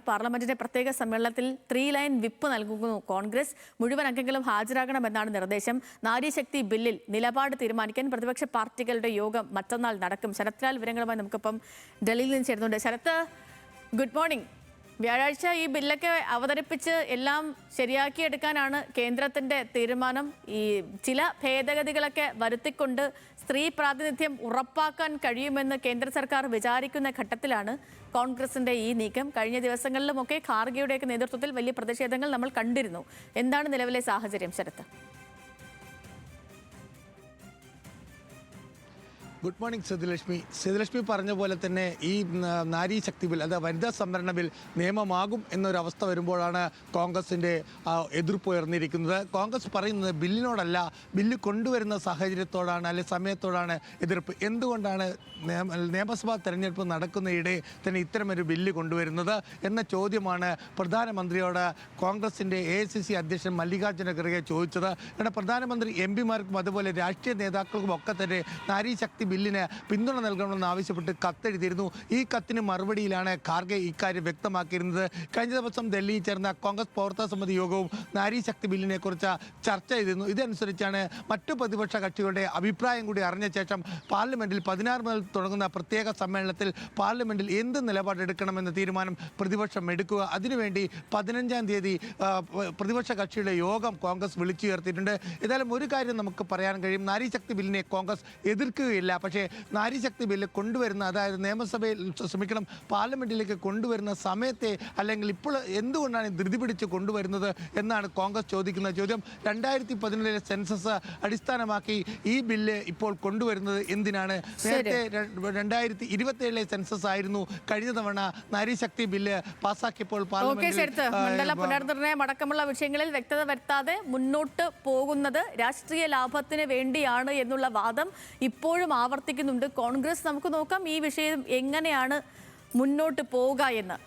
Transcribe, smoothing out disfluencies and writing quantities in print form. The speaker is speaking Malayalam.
പാർലമെന്റിന്റെ പ്രത്യേക സമ്മേളനത്തിൽ 3 ലൈൻ വിപ്പ് നൽകുന്നു കോൺഗ്രസ്. മുഴുവൻ അംഗങ്ങളും ഹാജരാകണമെന്നാണ് നിർദ്ദേശം. നാരീശക്തി ബില്ലിൽ നിലപാട് തീരുമാനിക്കാൻ പ്രതിപക്ഷ പാർട്ടികളുടെ യോഗം മറ്റന്നാൾ നടക്കും. ശരത്ലാൽ വിവരങ്ങളുമായി നമുക്കിപ്പം ഡൽഹിയിൽ നിന്ന് ചേരുന്നുണ്ട്. Sharath, good morning. വ്യാഴാഴ്ച ഈ ബില്ലൊക്കെ അവതരിപ്പിച്ച് എല്ലാം ശരിയാക്കിയെടുക്കാനാണ് കേന്ദ്രത്തിന്റെ തീരുമാനം. ഈ ചില ഭേദഗതികളൊക്കെ വരുത്തിക്കൊണ്ട് സ്ത്രീ പ്രാതിനിധ്യം ഉറപ്പാക്കാൻ കഴിയുമെന്ന് കേന്ദ്ര സർക്കാർ വിചാരിക്കുന്ന ഘട്ടത്തിലാണ് കോൺഗ്രസിന്റെ ഈ നീക്കം. കഴിഞ്ഞ ദിവസങ്ങളിലുമൊക്കെ ഖാർഗെയുടെയൊക്കെ നേതൃത്വത്തിൽ വലിയ പ്രതിഷേധങ്ങൾ നമ്മൾ കണ്ടിരുന്നു. എന്താണ് നിലവിലെ സാഹചര്യം, ശരത്ത്? ഗുഡ് മോർണിംഗ് സേതുലക്ഷ്മി പറഞ്ഞ പോലെ തന്നെ ഈ നാരീ ശക്തി ബിൽ, അത് വനിതാ സംവരണ ബിൽ നിയമമാകും എന്നൊരവസ്ഥ വരുമ്പോഴാണ് കോൺഗ്രസിൻ്റെ എതിർപ്പ് ഉയർന്നിരിക്കുന്നത്. കോൺഗ്രസ് പറയുന്നത് ബില്ലിനോടല്ല, ബില്ല് കൊണ്ടുവരുന്ന സാഹചര്യത്തോടാണ്, അല്ലെങ്കിൽ സമയത്തോടാണ് എതിർപ്പ്. എന്തുകൊണ്ടാണ് നിയമസഭാ തെരഞ്ഞെടുപ്പ് നടക്കുന്നതിടെ തന്നെ ഇത്തരമൊരു ബില്ല് കൊണ്ടുവരുന്നത് എന്ന ചോദ്യമാണ് പ്രധാനമന്ത്രിയോട് കോൺഗ്രസിൻ്റെ AICC അധ്യക്ഷൻ മല്ലികാർജ്ജുന ഖർഗെ ചോദിച്ചത്. കാരണം പ്രധാനമന്ത്രി MP-മാർക്കും അതുപോലെ രാഷ്ട്രീയ നേതാക്കൾക്കും ഒക്കെ തന്നെ നാരീ ശക്തി ബില്ലിന് പിന്തുണ നൽകണമെന്ന് ആവശ്യപ്പെട്ട് കത്തെഴുതിയിരുന്നു. ഈ കത്തിന് മറുപടിയിലാണ് ഖാർഗെ ഇക്കാര്യം വ്യക്തമാക്കിയിരുന്നത്. കഴിഞ്ഞ ദിവസം ഡൽഹിയിൽ ചേർന്ന കോൺഗ്രസ് പ്രവർത്തക സമിതി യോഗവും നാരീ ശക്തി ബില്ലിനെ കുറിച്ച് ചർച്ച ചെയ്തിരുന്നു. ഇതനുസരിച്ചാണ് മറ്റു പ്രതിപക്ഷ കക്ഷികളുടെ അഭിപ്രായം കൂടി അറിഞ്ഞ ശേഷം പാർലമെന്റിൽ 16 മുതൽ തുടങ്ങുന്ന പ്രത്യേക സമ്മേളനത്തിൽ പാർലമെന്റിൽ എന്ത് നിലപാടെടുക്കണമെന്ന തീരുമാനം പ്രതിപക്ഷം എടുക്കുക. അതിനുവേണ്ടി 15-ാം തീയതി പ്രതിപക്ഷ കക്ഷിയുടെ യോഗം കോൺഗ്രസ് വിളിച്ചു ചേർത്തിട്ടുണ്ട്. ഏതായാലും ഒരു കാര്യം നമുക്ക് പറയാൻ കഴിയും, നാരീ ശക്തി ബില്ലിനെ കോൺഗ്രസ് എതിർക്കുകയില്ല. പക്ഷേ നാരീശക്തി ബില്ല് കൊണ്ടുവരുന്ന, അതായത് നിയമസഭയിൽ പാർലമെന്റിലേക്ക് കൊണ്ടുവരുന്ന സമയത്തെ, അല്ലെങ്കിൽ ഇപ്പോൾ എന്തുകൊണ്ടാണ് ധൃതി പിടിച്ച് കൊണ്ടുവരുന്നത് എന്നാണ് കോൺഗ്രസ് ചോദിക്കുന്ന ചോദ്യം. 2017 സെൻസസ് അടിസ്ഥാനമാക്കി ഈ ബില്ല് ഇപ്പോൾ കൊണ്ടുവരുന്നത് എന്തിനാണ്? നേരത്തെ 2027 സെൻസസ് ആയിരുന്നു കഴിഞ്ഞ തവണ നാരീശക്തി ബില്ല് പാസ്സാക്കിയപ്പോൾ മണ്ഡല പുനർനിർണയം അടക്കമുള്ള വിഷയങ്ങളിൽ വ്യക്തത വരുത്താതെ മുന്നോട്ട് പോകുന്നത് രാഷ്ട്രീയ ലാഭത്തിന് വേണ്ടിയാണ് എന്നുള്ള വാദം ഇപ്പോഴും ആവർത്തിക്കുന്നുണ്ട് കോൺഗ്രസ്. നമുക്ക് നോക്കാം ഈ വിഷയം എങ്ങനെയാണ് മുന്നോട്ട് പോവുക എന്ന്.